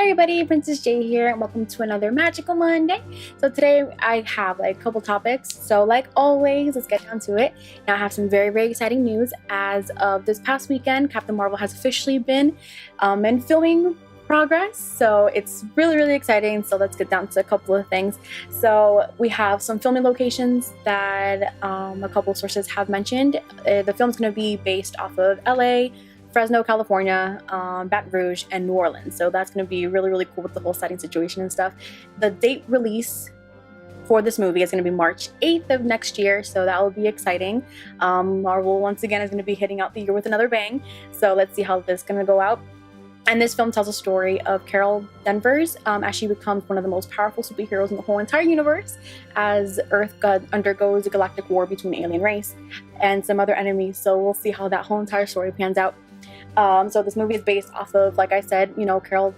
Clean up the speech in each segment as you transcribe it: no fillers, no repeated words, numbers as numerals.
everybody, Princess J here, and welcome to another Magical Monday. So today I have a couple topics. So like always, let's get down to it. Now I have some very exciting news. As of this past weekend, Captain Marvel has officially been in filming progress. So it's really exciting. So let's get down to a couple of things. So we have some filming locations that a couple of sources have mentioned. The film's going to be based off of LA, Fresno, California, Baton Rouge, and New Orleans. So that's going to be really cool with the whole setting situation and stuff. The date release for this movie is going to be March 8th of next year, so that will be exciting. Marvel once again is going to be hitting out the year with another bang. So let's see how this is going to go out. And this film tells a story of Carol Danvers as she becomes one of the most powerful superheroes in the whole entire universe as Earth undergoes a galactic war between the alien race and some other enemies. So we'll see how that whole entire story pans out. So this movie is based off of, like I said, Carol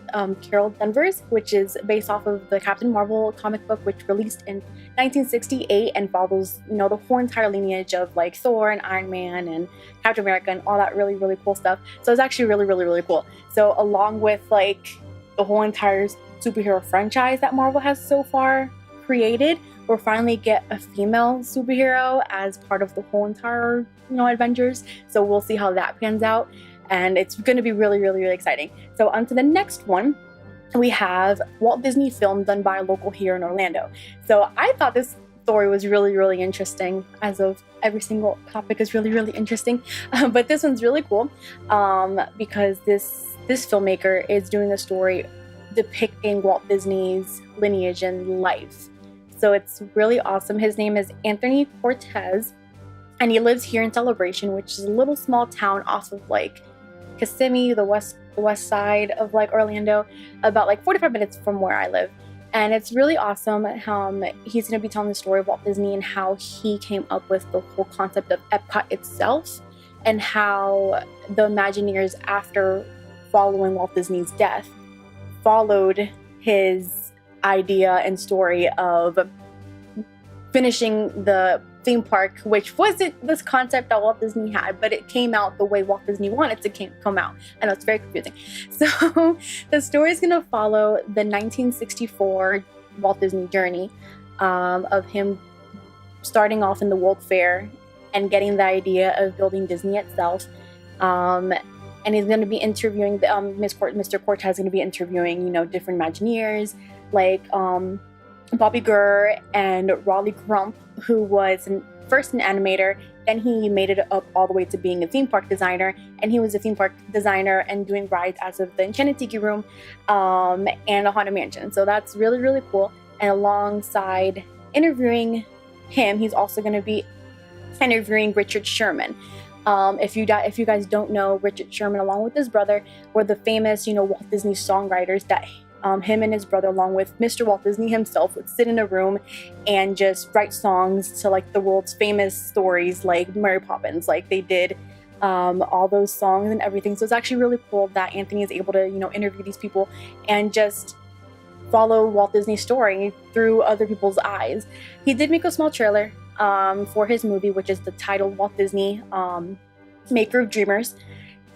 Danvers, which is based off of the Captain Marvel comic book, which released in 1968 and follows, the whole entire lineage of like Thor and Iron Man and Captain America and all that really cool stuff. So it's actually really cool. So along with like the whole entire superhero franchise that Marvel has so far created, we'll finally get a female superhero as part of the whole entire, Avengers. So we'll see how that pans out. And it's going to be really exciting. So on to the next one, we have Walt Disney Film done by a local here in Orlando. So I thought this story was really interesting, as of every single topic is really interesting. But this one's really cool because this filmmaker is doing a story depicting Walt Disney's lineage and life. So it's really awesome. His name is Anthony Cortez, and he lives here in Celebration, which is a little small town off of like Kissimmee, the west side of like Orlando, about like 45 minutes from where I live. And it's really awesome. He's going to be telling the story of Walt Disney and how he came up with the whole concept of Epcot itself, and how the Imagineers, after following Walt Disney's death, followed his idea and story of finishing the theme park, which wasn't this concept that Walt Disney had, but it came out the way Walt Disney wanted to come out. I know it's very confusing. So the story is going to follow the 1964 Walt Disney journey of him starting off in the World Fair and getting the idea of building Disney itself. And he's going to be interviewing, Mr. Cortez is going to be interviewing, different Imagineers like Bobby Gurr and Raleigh Crump, who was first an animator, then he made it up all the way to being a theme park designer, and he was a theme park designer and doing rides as of the Enchanted Tiki Room and a Haunted Mansion. So that's really cool. And alongside interviewing him, he's also going to be interviewing Richard Sherman. If you guys don't know, Richard Sherman, along with his brother, were the famous, Walt Disney songwriters that him and his brother, along with Mr. Walt Disney himself, would sit in a room and just write songs to like the world's famous stories like Mary Poppins. Like they did all those songs and everything. So it's actually really cool that Anthony is able to, interview these people and just follow Walt Disney's story through other people's eyes. He did make a small trailer for his movie, which is the title Walt Disney, Maker of Dreamers.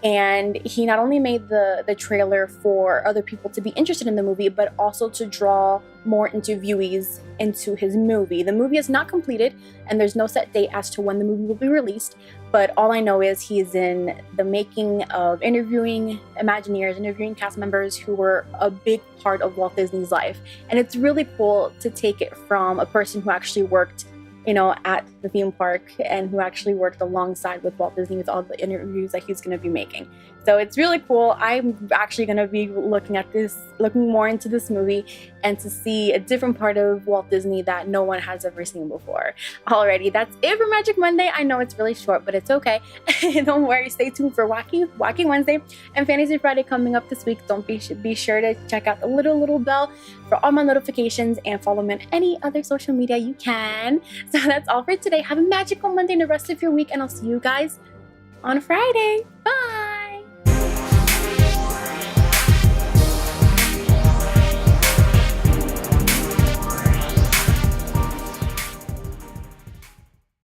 And he not only made the trailer for other people to be interested in the movie, but also to draw more interviewees into his movie. The movie is not completed, and there's no set date as to when the movie will be released. But all I know is he is in the making of interviewing Imagineers, interviewing cast members who were a big part of Walt Disney's life. And it's really cool to take it from a person who actually worked at the theme park and who actually worked alongside with Walt Disney with all the interviews that he's going to be making. So it's really cool. I'm actually going to be looking more into this movie and to see a different part of Walt Disney that no one has ever seen before. Alrighty, that's it for Magic Monday. I know it's really short, but it's okay. Don't worry, stay tuned for Wacky Wednesday and Fantasy Friday coming up this week. Don't be sure to check out the little bell for all my notifications and follow me on any other social media you can. So that's all for today. Have a magical Monday and the rest of your week, and I'll see you guys on Friday. Bye!